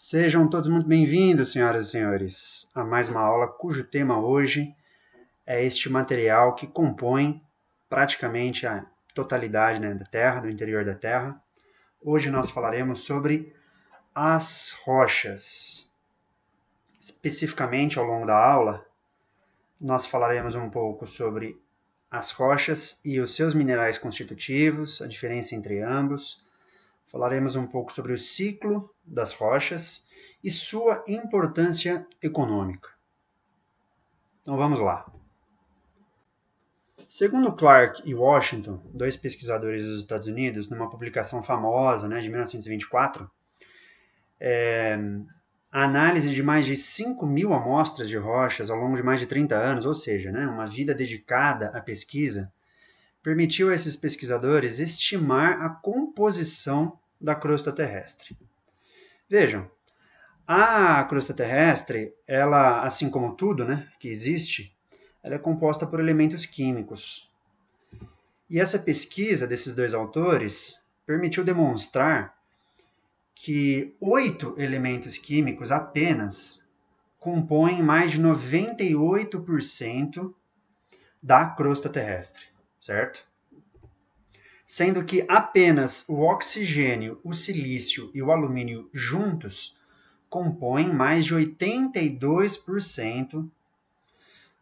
Sejam todos muito bem-vindos, senhoras e senhores, a mais uma aula cujo tema hoje é este material que compõe praticamente a totalidade, da Terra, do interior da Terra. Hoje nós falaremos sobre as rochas. Especificamente, ao longo da aula, nós falaremos um pouco sobre as rochas e os seus minerais constitutivos, a diferença entre ambos. Falaremos um pouco sobre o ciclo das rochas e sua importância econômica. Então vamos lá. Segundo Clark e Washington, dois pesquisadores dos Estados Unidos, numa publicação famosa de 1924, a análise de mais de 5.000 amostras de rochas ao longo de mais de 30 anos, ou seja, uma vida dedicada à pesquisa, permitiu a esses pesquisadores estimar a composição da crosta terrestre. Vejam, a crosta terrestre, ela, assim como tudo que existe, ela é composta por elementos químicos. E essa pesquisa desses dois autores permitiu demonstrar que 8 elementos químicos apenas compõem mais de 98% da crosta terrestre, certo? Sendo que apenas o oxigênio, o silício e o alumínio juntos compõem mais de 82%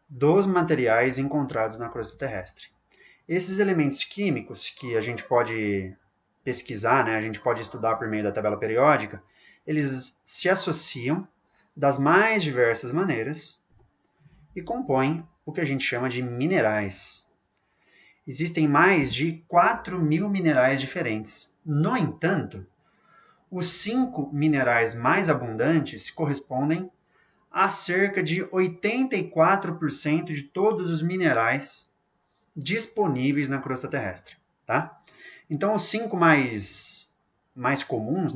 dos materiais encontrados na crosta terrestre. Esses elementos químicos que a gente pode pesquisar, a gente pode estudar por meio da tabela periódica, eles se associam das mais diversas maneiras e compõem o que a gente chama de minerais. Existem mais de 4.000 minerais diferentes. No entanto, os 5 minerais mais abundantes correspondem a cerca de 84% de todos os minerais disponíveis na crosta terrestre. Tá? Então, os 5 mais comuns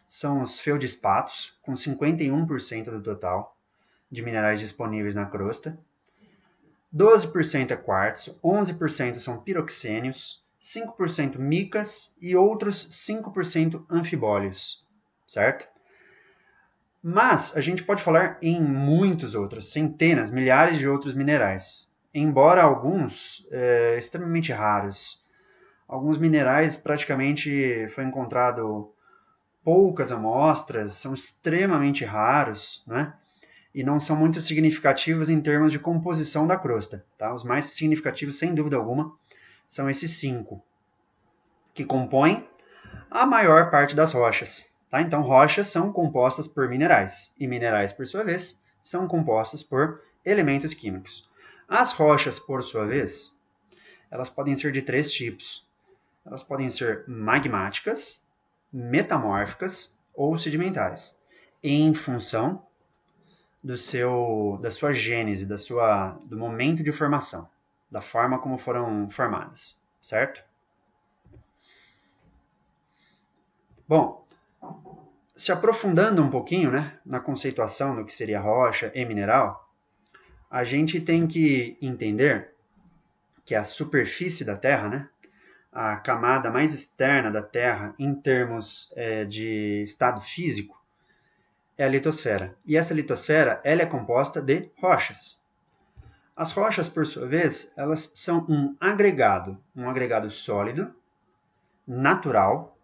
são os feldspatos, com 51% do total de minerais disponíveis na crosta. 12% é quartzo, 11% são piroxênios, 5% micas e outros 5% anfibólios, certo? Mas a gente pode falar em muitos outros, centenas, milhares de outros minerais, embora alguns extremamente raros. Alguns minerais praticamente foi encontrado poucas amostras, são extremamente raros, e não são muito significativos em termos de composição da crosta. Tá? Os mais significativos, sem dúvida alguma, são esses 5, que compõem a maior parte das rochas. Tá? Então, rochas são compostas por minerais, e minerais, por sua vez, são compostos por elementos químicos. As rochas, por sua vez, elas podem ser de 3 tipos. Elas podem ser magmáticas, metamórficas ou sedimentares, em função da sua gênese, do momento de formação, da forma como foram formadas, certo? Bom, se aprofundando um pouquinho na conceituação do que seria rocha e mineral, a gente tem que entender que a superfície da Terra, a camada mais externa da Terra em termos de estado físico, é a litosfera. E essa litosfera ela é composta de rochas. As rochas, por sua vez, elas são um agregado sólido, natural,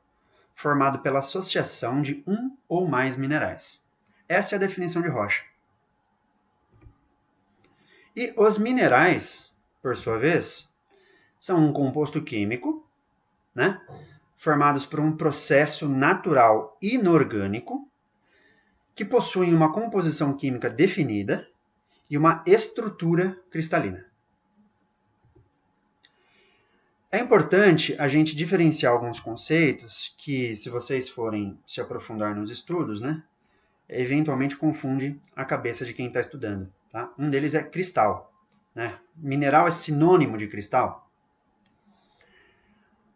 formado pela associação de um ou mais minerais. Essa é a definição de rocha. E os minerais, por sua vez, são um composto químico, formados por um processo natural inorgânico, que possuem uma composição química definida e uma estrutura cristalina. É importante a gente diferenciar alguns conceitos que, se vocês forem se aprofundar nos estudos, eventualmente confunde a cabeça de quem está estudando. Tá? Um deles é cristal. Mineral é sinônimo de cristal.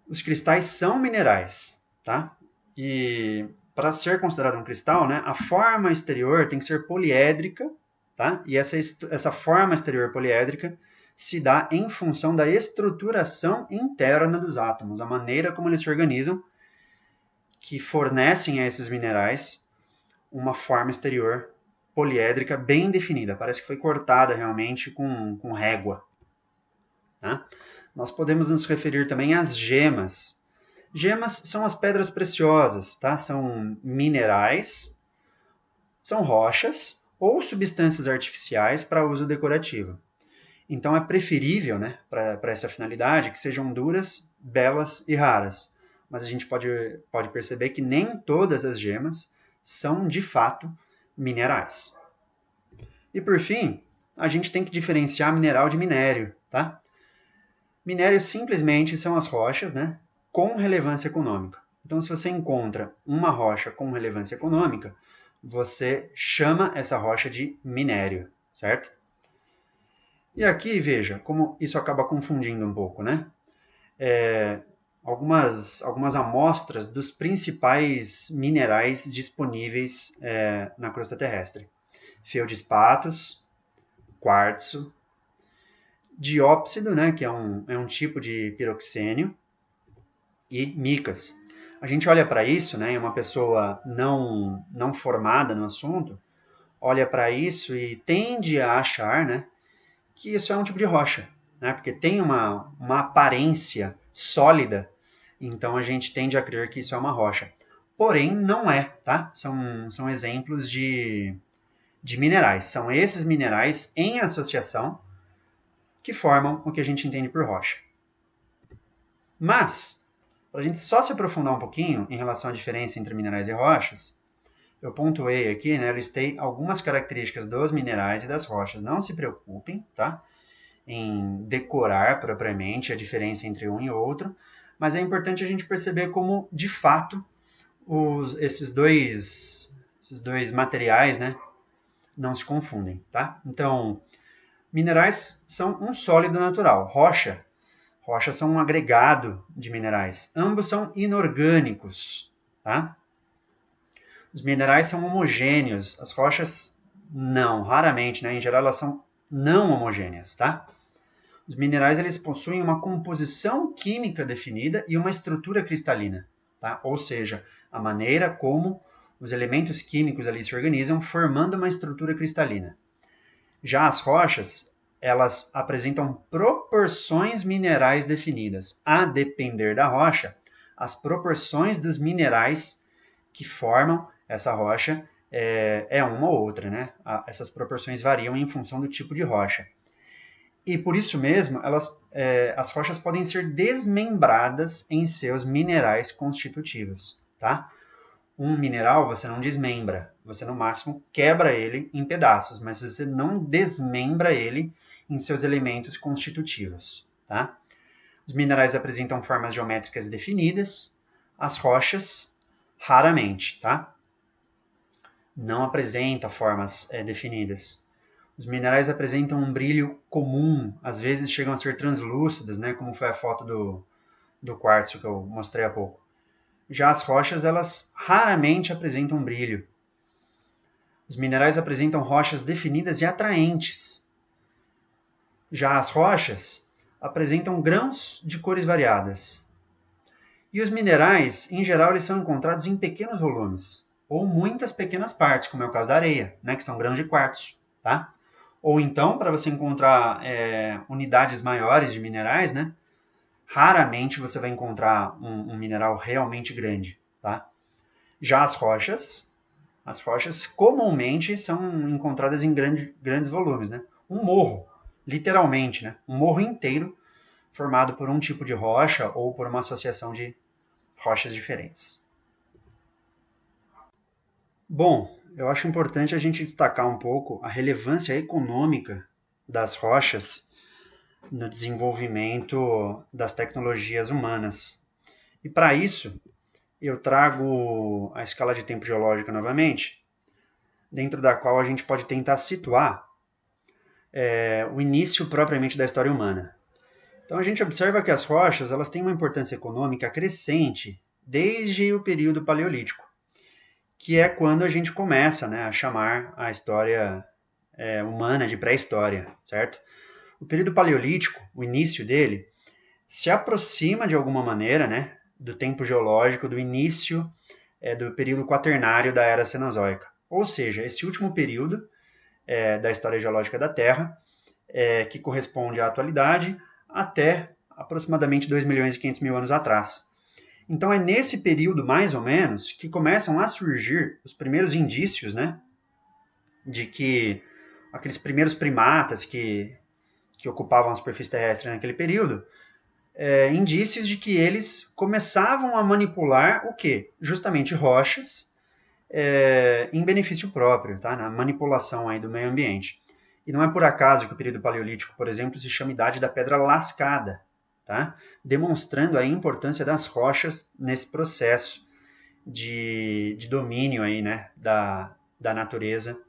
Os cristais são minerais, tá? E para ser considerado um cristal, a forma exterior tem que ser poliédrica, tá? E essa forma exterior poliédrica se dá em função da estruturação interna dos átomos, a maneira como eles se organizam, que fornecem a esses minerais uma forma exterior poliédrica bem definida. Parece que foi cortada realmente com régua. Tá? Nós podemos nos referir também às gemas. Gemas são as pedras preciosas, tá? São minerais, são rochas ou substâncias artificiais para uso decorativo. Então é preferível, né, para essa finalidade, que sejam duras, belas e raras. Mas a gente pode perceber que nem todas as gemas são de fato minerais. E por fim, a gente tem que diferenciar mineral de minério, tá? Minérios simplesmente são as rochas, né, com relevância econômica. Então, se você encontra uma rocha com relevância econômica, você chama essa rocha de minério, certo? E aqui, veja, como isso acaba confundindo um pouco, né? Algumas amostras dos principais minerais disponíveis na crosta terrestre. Feldspatos, quartzo, diópsido, né, que é um tipo de piroxênio, e micas. A gente olha para isso, né, em uma pessoa não formada no assunto, olha para isso e tende a achar, né, que isso é um tipo de rocha, né, porque tem uma aparência sólida, então a gente tende a crer que isso é uma rocha. Porém, não é, tá? São exemplos de minerais. São esses minerais em associação que formam o que a gente entende por rocha. Mas, para a gente só se aprofundar um pouquinho em relação à diferença entre minerais e rochas, eu pontuei aqui, né, eu listei algumas características dos minerais e das rochas. Não se preocupem, tá, em decorar propriamente a diferença entre um e outro, mas é importante a gente perceber como, de fato, esses dois materiais, né, não se confundem, tá? Então, minerais são um sólido natural. Rochas são um agregado de minerais. Ambos são inorgânicos, tá? Os minerais são homogêneos, as rochas não, raramente, né? Em geral elas são não homogêneas, tá? Os minerais eles possuem uma composição química definida e uma estrutura cristalina, tá? Ou seja, a maneira como os elementos químicos ali se organizam formando uma estrutura cristalina. Já as rochas, elas apresentam proporções minerais definidas. A depender da rocha, as proporções dos minerais que formam essa rocha é uma ou outra, né? Essas proporções variam em função do tipo de rocha. E por isso mesmo, as rochas podem ser desmembradas em seus minerais constitutivos, tá? Um mineral você não desmembra, você no máximo quebra ele em pedaços, mas você não desmembra ele em seus elementos constitutivos, tá? Os minerais apresentam formas geométricas definidas, as rochas raramente, tá? Não apresenta formas definidas. Os minerais apresentam um brilho comum, às vezes chegam a ser translúcidos, né, como foi a foto do quartzo que eu mostrei há pouco. Já as rochas, elas raramente apresentam brilho. Os minerais apresentam rochas definidas e atraentes. Já as rochas apresentam grãos de cores variadas. E os minerais, em geral, eles são encontrados em pequenos volumes, ou muitas pequenas partes, como é o caso da areia, né, que são grãos de quartzo, tá? Ou então, para você encontrar unidades maiores de minerais, né, raramente você vai encontrar um mineral realmente grande, tá? Já as rochas comumente são encontradas em grandes volumes, né? Um morro, literalmente, né? Um morro inteiro formado por um tipo de rocha ou por uma associação de rochas diferentes. Bom, eu acho importante a gente destacar um pouco a relevância econômica das rochas no desenvolvimento das tecnologias humanas. E para isso, eu trago a escala de tempo geológica novamente, dentro da qual a gente pode tentar situar o início propriamente da história humana. Então a gente observa que as rochas elas têm uma importância econômica crescente desde o período paleolítico, que é quando a gente começa, né, a chamar a história humana de pré-história, certo? O período paleolítico, o início dele, se aproxima de alguma maneira, né, do tempo geológico, do início do período quaternário da era Cenozoica. Ou seja, esse último período da história geológica da Terra, que corresponde à atualidade, até aproximadamente 2 milhões e 500 mil anos atrás. Então é nesse período, mais ou menos, que começam a surgir os primeiros indícios, né, de que aqueles primeiros primatas que ocupavam a superfície terrestre naquele período, indícios de que eles começavam a manipular o quê? Justamente rochas em benefício próprio, tá? Na manipulação aí do meio ambiente. E não é por acaso que o período paleolítico, por exemplo, se chama Idade da Pedra Lascada, tá? Demonstrando a importância das rochas nesse processo de domínio aí, né, da natureza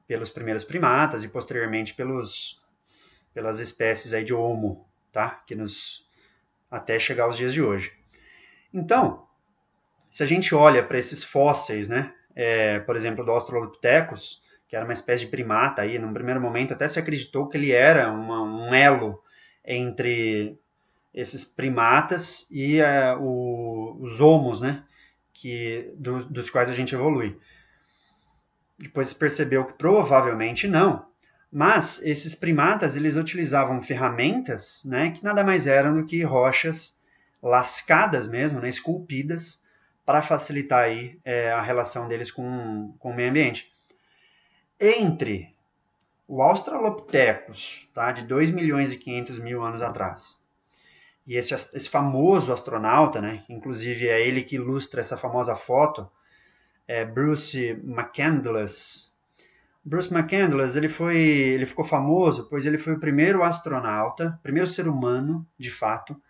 pelos primeiros primatas e posteriormente pelas espécies aí de Homo, tá? Que até chegar aos dias de hoje. Então, se a gente olha para esses fósseis, né, por exemplo, do Australopithecus, que era uma espécie de primata, aí, num primeiro momento até se acreditou que ele era um elo entre esses primatas e os homos, né, dos quais a gente evolui. Depois se percebeu que provavelmente não, mas esses primatas eles utilizavam ferramentas, né, que nada mais eram do que rochas lascadas mesmo, né, esculpidas, para facilitar aí, a relação deles com o meio ambiente. Entre o Australopithecus, tá, de 2 milhões e 500 mil anos atrás, e esse famoso astronauta, né, que inclusive é ele que ilustra essa famosa foto, Bruce McCandless. Bruce McCandless ele ficou famoso pois ele foi o primeiro astronauta, primeiro ser humano, de fato,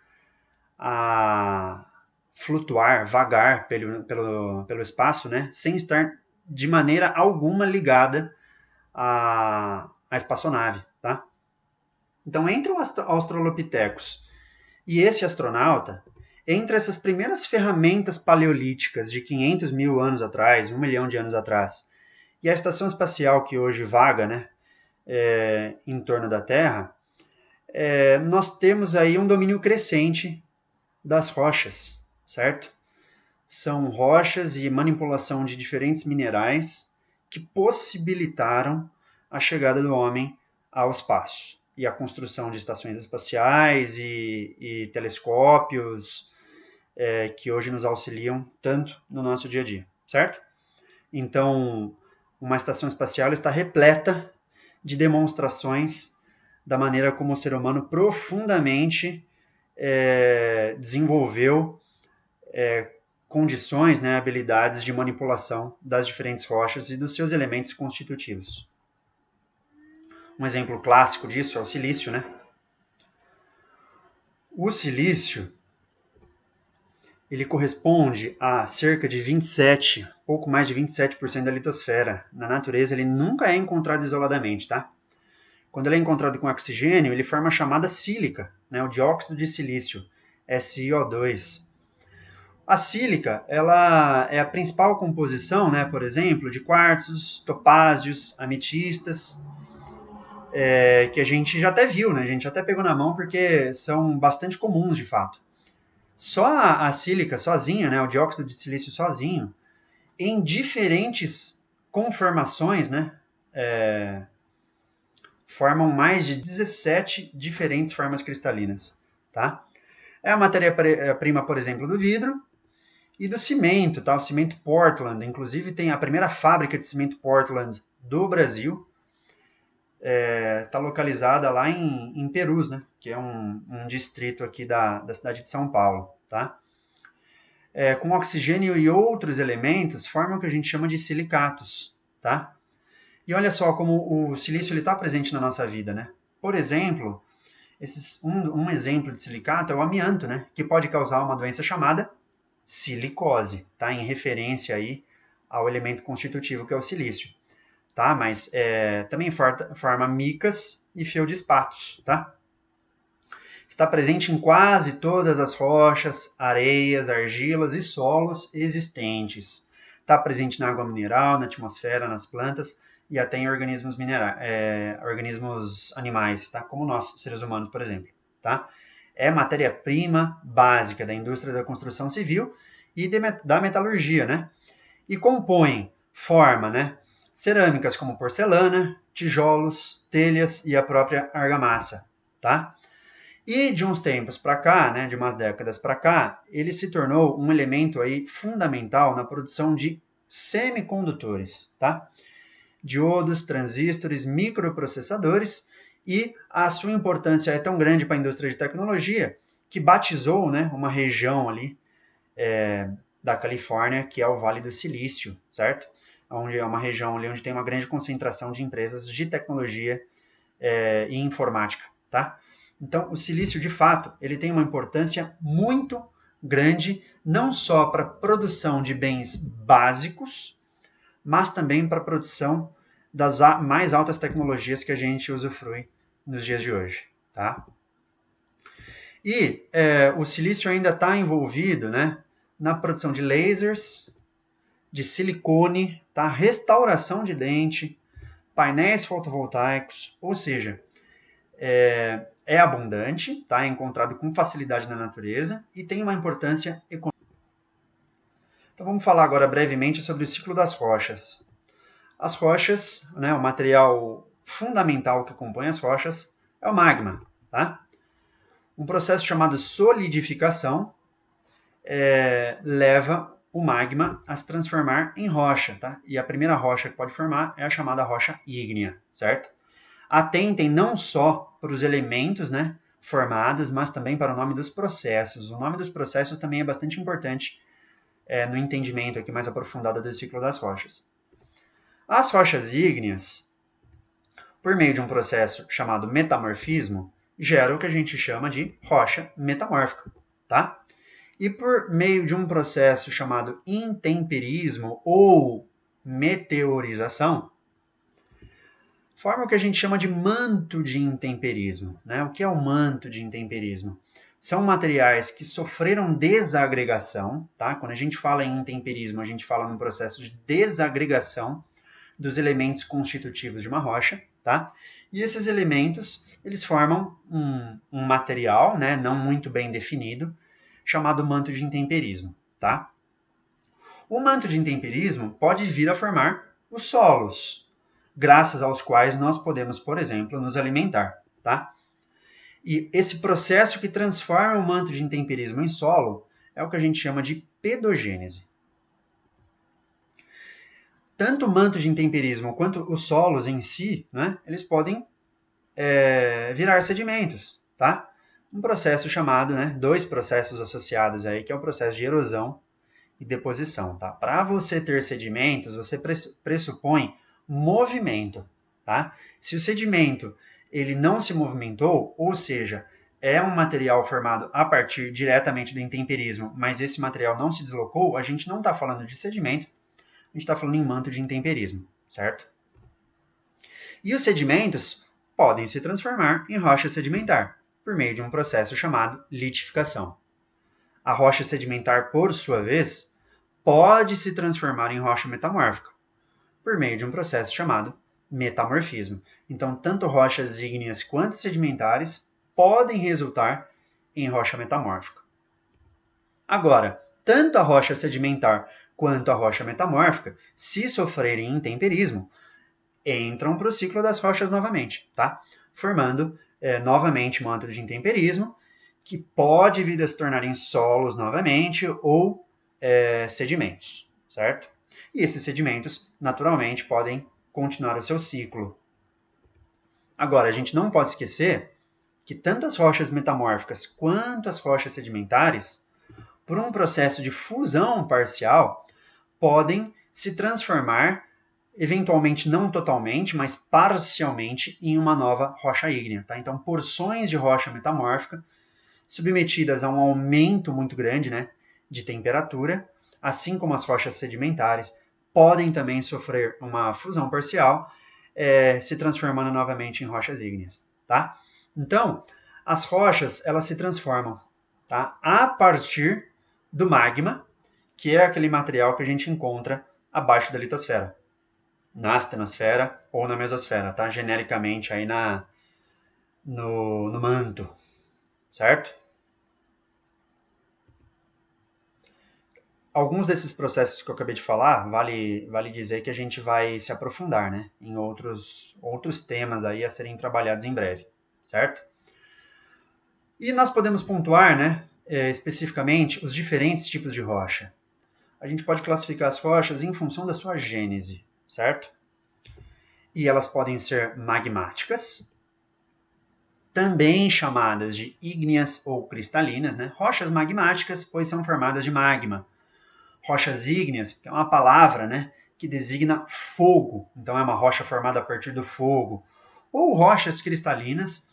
a flutuar, vagar pelo espaço, né, sem estar de maneira alguma ligada à espaçonave, tá? Então, entre o Australopithecus e esse astronauta, entre essas primeiras ferramentas paleolíticas de 500 mil anos atrás, 1 milhão de anos atrás, e a estação espacial que hoje vaga, né, em torno da Terra, nós temos aí um domínio crescente das rochas, certo? São rochas e manipulação de diferentes minerais que possibilitaram a chegada do homem ao espaço e a construção de estações espaciais e telescópios que hoje nos auxiliam tanto no nosso dia a dia, certo? Então, uma estação espacial está repleta de demonstrações da maneira como o ser humano profundamente desenvolveu condições, né, habilidades de manipulação das diferentes rochas e dos seus elementos constitutivos. Um exemplo clássico disso é o silício, né? O silício ele corresponde a cerca de 27, pouco mais de 27% da litosfera. Na natureza ele nunca é encontrado isoladamente, tá? Quando ele é encontrado com oxigênio, ele forma a chamada sílica, né, o dióxido de silício, SiO2. A sílica ela é a principal composição, né, por exemplo, de quartzos, topázios, ametistas, que a gente já até viu, né, a gente até pegou na mão porque são bastante comuns de fato. Só a sílica sozinha, né, o dióxido de silício sozinho, em diferentes conformações, né, formam mais de 17 diferentes formas cristalinas, tá? É a matéria-prima, por exemplo, do vidro e do cimento, tá? O cimento Portland, inclusive tem a primeira fábrica de cimento Portland do Brasil, está localizada lá em Perus, né? Que é um distrito aqui da cidade de São Paulo, tá? Com oxigênio e outros elementos, formam o que a gente chama de silicatos, tá? E olha só como o silício está presente na nossa vida, né? Por exemplo, um exemplo de silicato é o amianto, né? Que pode causar uma doença chamada silicose, tá? Em referência aí ao elemento constitutivo que é o silício, tá? Mas também forma micas e feldspatos, tá? Está presente em quase todas as rochas, areias, argilas e solos existentes. Está presente na água mineral, na atmosfera, nas plantas e até em organismos organismos animais, tá? Como nós, seres humanos, por exemplo, tá? É matéria-prima básica da indústria da construção civil e da metalurgia, né? E compõe, forma, né, cerâmicas como porcelana, tijolos, telhas e a própria argamassa, tá? E de uns tempos para cá, né, de umas décadas para cá, ele se tornou um elemento aí fundamental na produção de semicondutores, tá? Diodos, transistores, microprocessadores, e a sua importância é tão grande para a indústria de tecnologia que batizou, né, uma região ali da Califórnia, que é o Vale do Silício, certo? Onde é uma região ali onde tem uma grande concentração de empresas de tecnologia e informática, tá? Então, o silício, de fato, ele tem uma importância muito grande, não só para a produção de bens básicos, mas também para a produção das mais altas tecnologias que a gente usufrui nos dias de hoje, tá? E o silício ainda está envolvido, né, na produção de lasers, de silicone, tá? Restauração de dente, painéis fotovoltaicos, ou seja, é abundante, tá? É encontrado com facilidade na natureza e tem uma importância econômica. Então vamos falar agora brevemente sobre o ciclo das rochas. As rochas, né, o material fundamental que compõe as rochas é o magma, tá? Um processo chamado solidificação leva o magma a se transformar em rocha, tá? E a primeira rocha que pode formar é a chamada rocha ígnea, certo? Atentem não só para os elementos, né, formados, mas também para o nome dos processos. O nome dos processos também é bastante importante no entendimento aqui mais aprofundado do ciclo das rochas. As rochas ígneas, por meio de um processo chamado metamorfismo, geram o que a gente chama de rocha metamórfica, tá? E por meio de um processo chamado intemperismo ou meteorização, forma o que a gente chama de manto de intemperismo, né? O que é o manto de intemperismo? São materiais que sofreram desagregação, tá? Quando a gente fala em intemperismo, a gente fala num processo de desagregação dos elementos constitutivos de uma rocha, tá? E esses elementos, eles formam um material, né, não muito bem definido, chamado manto de intemperismo, tá? O manto de intemperismo pode vir a formar os solos, graças aos quais nós podemos, por exemplo, nos alimentar, tá? E esse processo que transforma o manto de intemperismo em solo é o que a gente chama de pedogênese. Tanto o manto de intemperismo quanto os solos em si, né, eles podem virar sedimentos, tá? Um processo chamado, né, dois processos associados aí, que é o processo de erosão e deposição, tá? Para você ter sedimentos, você pressupõe movimento, tá? Se o sedimento ele não se movimentou, ou seja, é um material formado a partir diretamente do intemperismo, mas esse material não se deslocou, a gente não está falando de sedimento, a gente está falando em manto de intemperismo, certo? E os sedimentos podem se transformar em rocha sedimentar, por meio de um processo chamado litificação. A rocha sedimentar, por sua vez, pode se transformar em rocha metamórfica, por meio de um processo chamado metamorfismo. Então, tanto rochas ígneas quanto sedimentares podem resultar em rocha metamórfica. Agora, tanto a rocha sedimentar quanto a rocha metamórfica, se sofrerem intemperismo, entram para o ciclo das rochas novamente, tá? Formando novamente manto de intemperismo, que pode vir a se tornar em solos novamente ou sedimentos, certo? E esses sedimentos, naturalmente, podem continuar o seu ciclo. Agora, a gente não pode esquecer que tanto as rochas metamórficas quanto as rochas sedimentares, por um processo de fusão parcial, podem se transformar, eventualmente não totalmente, mas parcialmente, em uma nova rocha ígnea. Tá? Então, porções de rocha metamórfica submetidas a um aumento muito grande, né, de temperatura, assim como as rochas sedimentares, podem também sofrer uma fusão parcial, se transformando novamente em rochas ígneas. Tá? Então, as rochas elas se transformam, tá, a partir do magma, que é aquele material que a gente encontra abaixo da litosfera, na astenosfera ou na mesosfera, tá? Genericamente aí no manto, certo? Alguns desses processos que eu acabei de falar, vale dizer que a gente vai se aprofundar, né, em outros temas aí a serem trabalhados em breve, certo? E nós podemos pontuar, né, especificamente os diferentes tipos de rocha. A gente pode classificar as rochas em função da sua gênese, certo? E elas podem ser magmáticas, também chamadas de ígneas ou cristalinas, né? Rochas magmáticas, pois são formadas de magma. Rochas ígneas, que é uma palavra, né, que designa fogo, então é uma rocha formada a partir do fogo. Ou rochas cristalinas,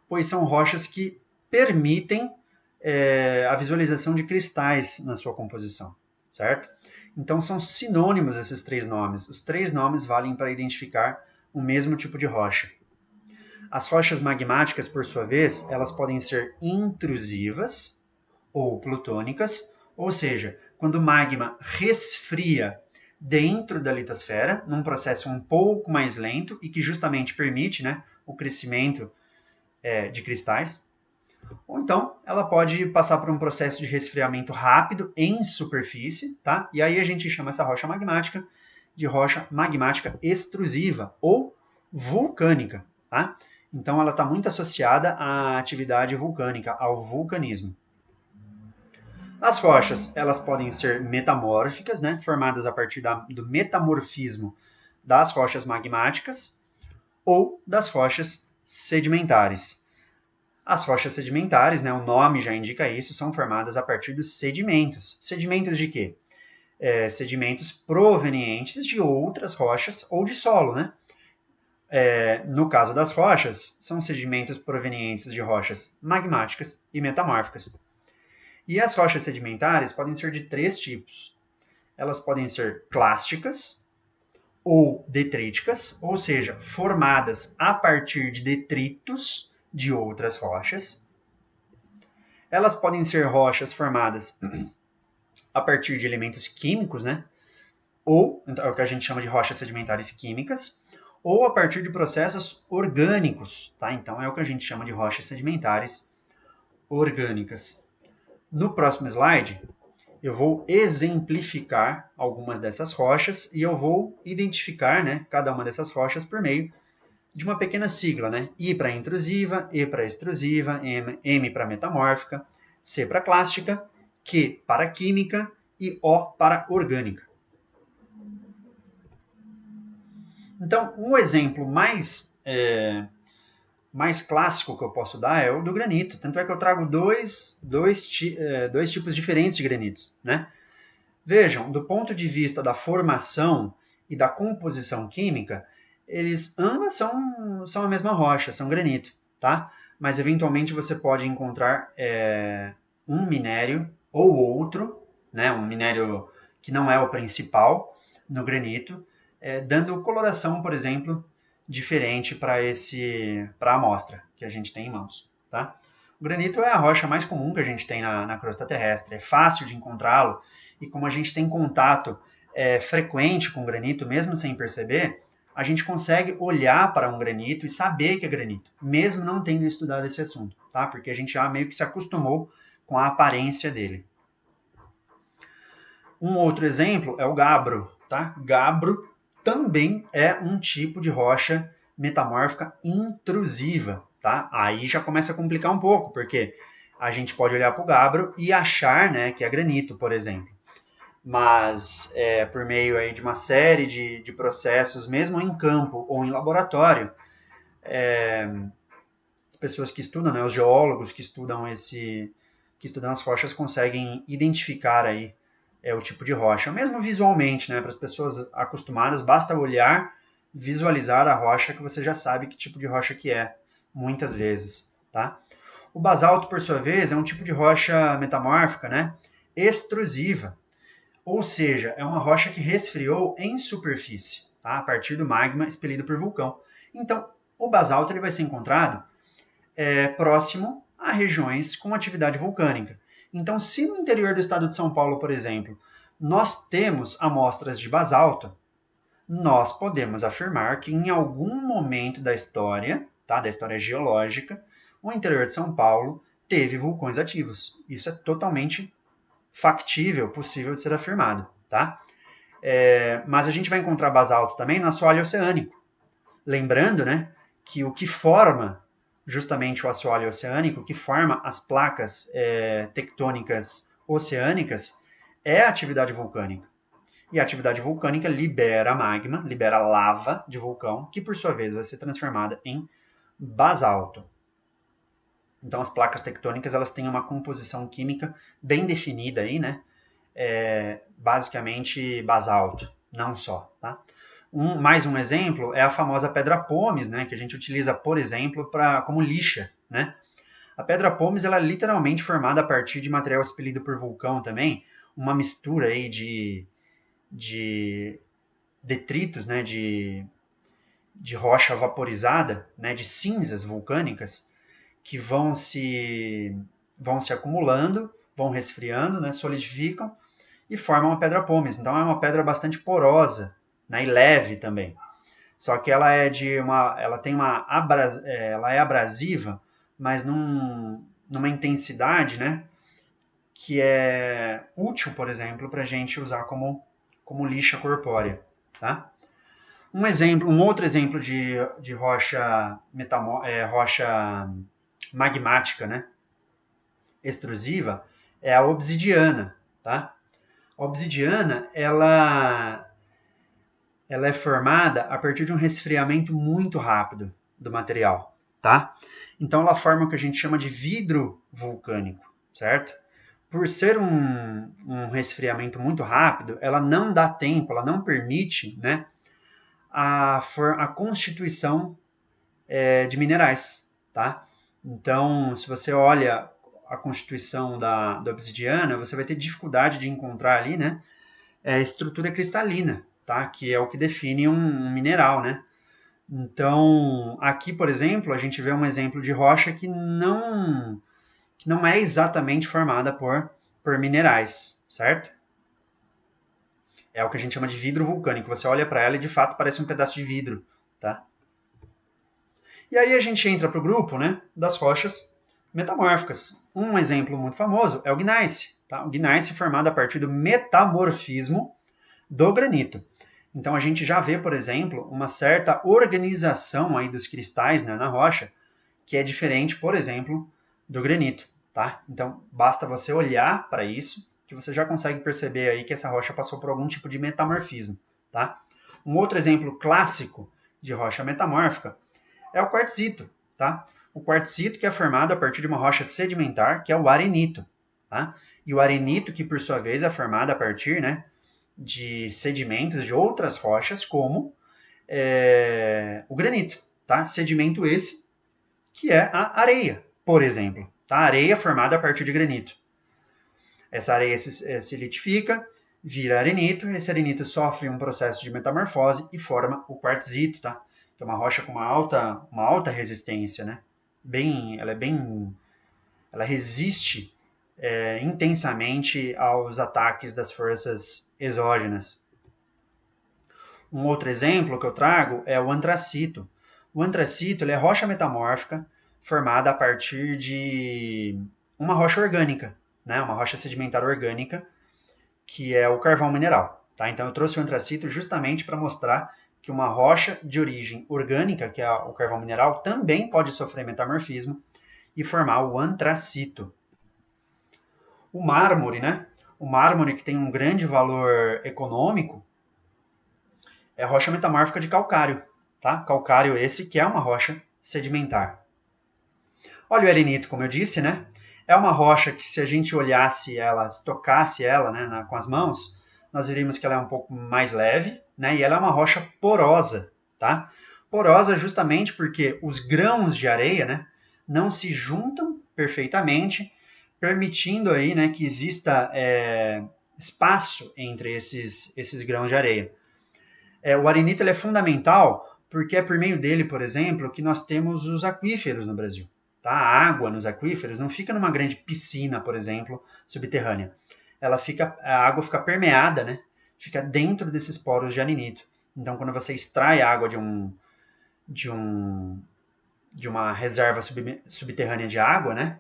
pois são rochas que permitem a visualização de cristais na sua composição, certo? Então são sinônimos esses três nomes. Os três nomes valem para identificar o mesmo tipo de rocha. As rochas magmáticas, por sua vez, elas podem ser intrusivas ou plutônicas, ou seja, quando o magma resfria dentro da litosfera, num processo um pouco mais lento e que justamente permite, né, o crescimento de cristais. Ou então, ela pode passar por um processo de resfriamento rápido em superfície, tá? E aí a gente chama essa rocha magmática de rocha magmática extrusiva ou vulcânica, tá? Então, ela está muito associada à atividade vulcânica, ao vulcanismo. As rochas, elas podem ser metamórficas, né, formadas a partir do metamorfismo das rochas magmáticas ou das rochas sedimentares. As rochas sedimentares, né, o nome já indica isso, são formadas a partir dos sedimentos. Sedimentos de quê? Sedimentos provenientes de outras rochas ou de solo, né? No caso das rochas, são sedimentos provenientes de rochas magmáticas e metamórficas. E as rochas sedimentares podem ser de três tipos. Elas podem ser clásticas ou detríticas, ou seja, formadas a partir de detritos de outras rochas. Elas podem ser rochas formadas a partir de elementos químicos, né? Ou é o que a gente chama de rochas sedimentares químicas, ou a partir de processos orgânicos, tá? Então é o que a gente chama de rochas sedimentares orgânicas. No próximo slide, eu vou exemplificar algumas dessas rochas e eu vou identificar, né, cada uma dessas rochas por meio de uma pequena sigla, né? I para intrusiva, E para extrusiva, M para metamórfica, C para clástica, Q para química e O para orgânica. Então, um exemplo mais clássico que eu posso dar é o do granito. Tanto é que eu trago dois tipos diferentes de granitos, né? Vejam, do ponto de vista da formação e da composição química, eles ambas são a mesma rocha, são granito, tá? Mas eventualmente você pode encontrar um minério ou outro, né? Um minério que não é o principal no granito, dando coloração, por exemplo, diferente para a amostra que a gente tem em mãos, tá? O granito é a rocha mais comum que a gente tem na crosta terrestre, é fácil de encontrá-lo e como a gente tem contato frequente com o granito, mesmo sem perceber, a gente consegue olhar para um granito e saber que é granito, mesmo não tendo estudado esse assunto, tá? Porque a gente já meio que se acostumou com a aparência dele. Um outro exemplo é o gabbro, tá? Gabbro também é um tipo de rocha metamórfica intrusiva, tá? Aí já começa a complicar um pouco, porque a gente pode olhar para o gabbro e achar, né, que é granito, por exemplo. Mas por meio aí de uma série de processos, mesmo em campo ou em laboratório, as pessoas que estudam, né, os geólogos que estudam as rochas conseguem identificar aí o tipo de rocha. Mesmo visualmente, né, para as pessoas acostumadas, basta olhar, visualizar a rocha que você já sabe que tipo de rocha que é, muitas vezes, tá? O basalto, por sua vez, é um tipo de rocha metamórfica, né, extrusiva, ou seja, é uma rocha que resfriou em superfície, tá, a partir do magma expelido por vulcão. Então, o basalto ele vai ser encontrado próximo a regiões com atividade vulcânica. Então, se no interior do estado de São Paulo, por exemplo, nós temos amostras de basalto, nós podemos afirmar que em algum momento da história, tá, da história geológica, o interior de São Paulo teve vulcões ativos. Isso é totalmente factível, possível de ser afirmado, tá? Mas a gente vai encontrar basalto também no assoalho oceânico. Lembrando, né, que o que forma justamente o assoalho oceânico, o que forma as placas tectônicas oceânicas, é a atividade vulcânica. E a atividade vulcânica libera magma, libera lava de vulcão, que por sua vez vai ser transformada em basalto. Então as placas tectônicas elas têm uma composição química bem definida aí, né? Basicamente basalto, não só, tá? Mais um exemplo é a famosa pedra pómez, né, que a gente utiliza, por exemplo, como lixa, né? A pedra pómez ela é literalmente formada a partir de material expelido por vulcão também, uma mistura aí de detritos, né, de rocha vaporizada, né, de cinzas vulcânicas que vão se acumulando, vão resfriando, né, solidificam e formam uma pedra pómez. Então é uma pedra bastante porosa, né, e leve também. Só que ela ela é abrasiva, mas numa intensidade, né, que é útil, por exemplo, para a gente usar como lixa corpórea, tá? Um outro exemplo de rocha magmática, né, extrusiva, é a obsidiana, tá? A obsidiana, ela é formada a partir de um resfriamento muito rápido do material, tá? Então ela forma o que a gente chama de vidro vulcânico, certo? Por ser um resfriamento muito rápido, ela não dá tempo, ela não permite, né, a constituição de minerais, tá? Então, se você olha a constituição da obsidiana, você vai ter dificuldade de encontrar ali, né, estrutura cristalina, tá? Que é o que define um mineral, né? Então, aqui, por exemplo, a gente vê um exemplo de rocha que não é exatamente formada por minerais, certo? É o que a gente chama de vidro vulcânico. Você olha para ela e de fato parece um pedaço de vidro, tá? E aí a gente entra para o grupo, né, das rochas metamórficas. Um exemplo muito famoso é o gneiss, tá? O gneiss é formado a partir do metamorfismo do granito. Então a gente já vê, por exemplo, uma certa organização aí dos cristais, né, na rocha, que é diferente, por exemplo, do granito, tá? Então basta você olhar para isso que você já consegue perceber aí que essa rocha passou por algum tipo de metamorfismo, tá? Um outro exemplo clássico de rocha metamórfica é o quartzito, tá? O quartzito que é formado a partir de uma rocha sedimentar, que é o arenito, tá? E o arenito que por sua vez é formado a partir, né, de sedimentos de outras rochas, como o granito, tá? Sedimento esse que é a areia, por exemplo, tá? Areia formada a partir de granito. Essa areia se litifica, vira arenito, esse arenito sofre um processo de metamorfose e forma o quartzito, tá? Que é uma rocha com uma alta resistência, né? Ela resiste intensamente aos ataques das forças exógenas. Um outro exemplo que eu trago é o antracito. O antracito ele é rocha metamórfica formada a partir de uma rocha orgânica, né? Uma rocha sedimentar orgânica, que é o carvão mineral. Tá? Então eu trouxe o antracito justamente para mostrar que uma rocha de origem orgânica, que é o carvão mineral, também pode sofrer metamorfismo e formar o antracito. O mármore, né? O mármore que tem um grande valor econômico, é rocha metamórfica de calcário, tá? Calcário esse que é uma rocha sedimentar. Olha o elenito, como eu disse, né? É uma rocha que se a gente olhasse ela, se tocasse ela, né, com as mãos, nós veríamos que ela é um pouco mais leve, né? E ela é uma rocha porosa, tá? Porosa justamente porque os grãos de areia, né, não se juntam perfeitamente, permitindo aí, né, que exista espaço entre esses grãos de areia. O arenito ele é fundamental porque é por meio dele, por exemplo, que nós temos os aquíferos no Brasil. Tá? A água nos aquíferos não fica numa grande piscina, por exemplo, subterrânea. A água fica permeada, né? Fica dentro desses poros de arenito. Então, quando você extrai a água de uma reserva subterrânea de água, né?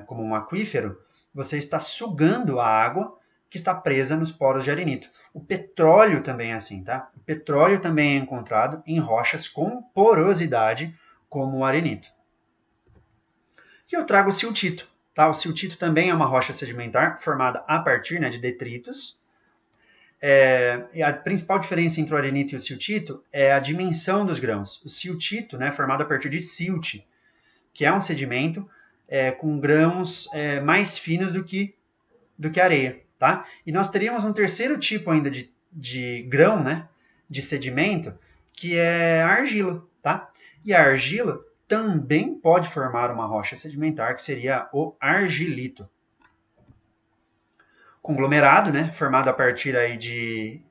Como um aquífero, você está sugando a água que está presa nos poros de arenito. O petróleo também é assim, tá? O petróleo também é encontrado em rochas com porosidade, como o arenito. E eu trago o siltito, tá? O siltito também é uma rocha sedimentar formada a partir, né, de detritos. E a principal diferença entre o arenito e o siltito é a dimensão dos grãos. O siltito, né, formado a partir de silt, que é um sedimento com grãos mais finos do que areia, tá? E nós teríamos um terceiro tipo ainda de grão, né, de sedimento, que é a argila, tá? E a argila também pode formar uma rocha sedimentar, que seria o argilito. Conglomerado, né, formado a partir aí de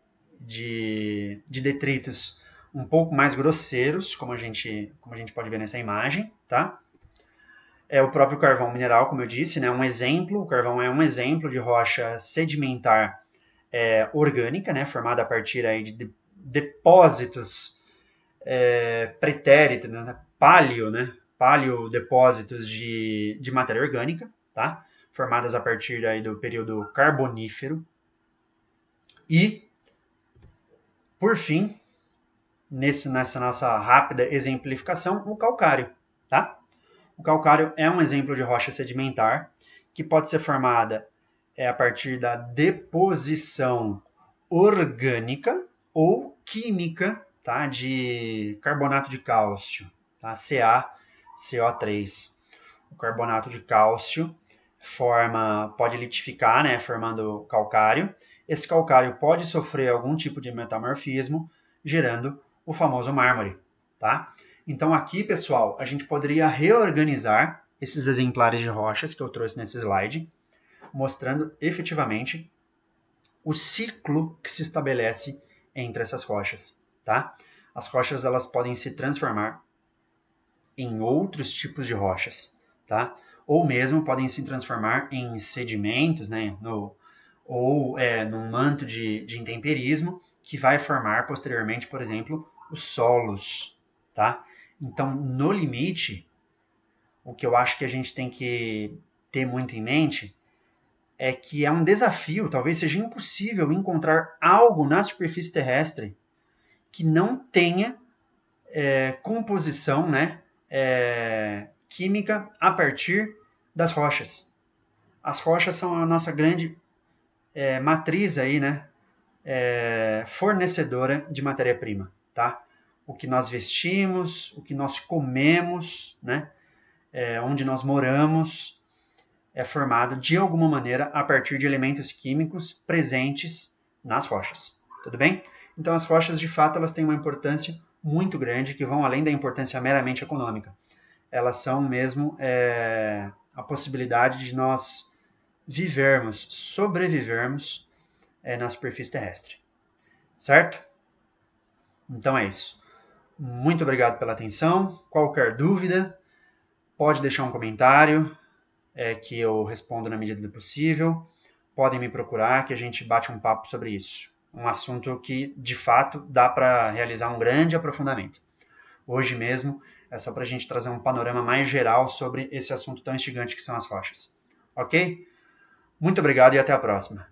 detritos um pouco mais grosseiros, como a gente pode ver nessa imagem, tá? É o próprio carvão mineral, como eu disse, né, um exemplo, o carvão é um exemplo de rocha sedimentar orgânica, né, formada a partir aí de depósitos pretéritos, né, paleodepósitos de matéria orgânica, tá? Formadas a partir aí do período carbonífero. E, por fim, nessa nossa rápida exemplificação, o calcário, tá? O calcário é um exemplo de rocha sedimentar que pode ser formada a partir da deposição orgânica ou química, tá, de carbonato de cálcio, tá, CaCO3. O carbonato de cálcio pode litificar, né, formando calcário. Esse calcário pode sofrer algum tipo de metamorfismo, gerando o famoso mármore, tá? Então aqui, pessoal, a gente poderia reorganizar esses exemplares de rochas que eu trouxe nesse slide, mostrando efetivamente o ciclo que se estabelece entre essas rochas, tá? As rochas elas podem se transformar em outros tipos de rochas, tá? Ou mesmo podem se transformar em sedimentos, né? Num manto de intemperismo que vai formar posteriormente, por exemplo, os solos, tá? Então, no limite, o que eu acho que a gente tem que ter muito em mente é que é um desafio, talvez seja impossível encontrar algo na superfície terrestre que não tenha composição, né, química a partir das rochas. As rochas são a nossa grande matriz aí, né, fornecedora de matéria-prima, tá? O que nós vestimos, o que nós comemos, né, onde nós moramos, é formado de alguma maneira a partir de elementos químicos presentes nas rochas. Tudo bem? Então as rochas, de fato, elas têm uma importância muito grande, que vão além da importância meramente econômica. Elas são mesmo a possibilidade de nós sobrevivermos na superfície terrestre. Certo? Então é isso. Muito obrigado pela atenção. Qualquer dúvida, pode deixar um comentário que eu respondo na medida do possível. Podem me procurar que a gente bate um papo sobre isso. Um assunto que, de fato, dá para realizar um grande aprofundamento. Hoje mesmo é só para a gente trazer um panorama mais geral sobre esse assunto tão instigante que são as rochas. Ok? Muito obrigado e até a próxima.